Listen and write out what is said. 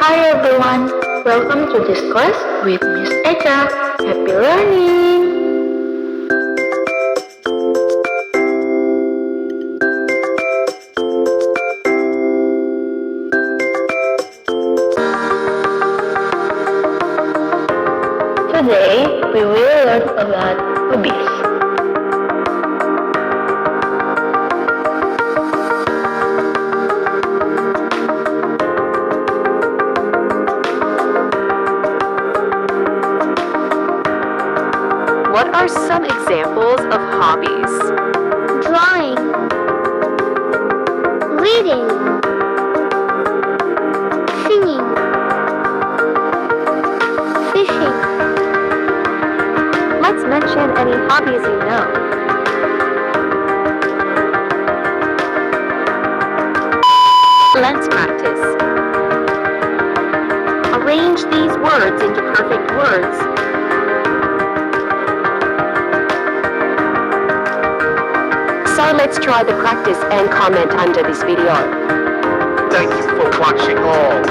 Hi everyone, welcome to this class with Miss Eka. Happy learning! Today, we will learn about hobbies. What are some examples of hobbies? Drawing, reading, singing, fishing. Let's mention any hobbies you know. Let's practice. Arrange these words into perfect words. So let's try the practice and comment under this video. Thank you for watching all.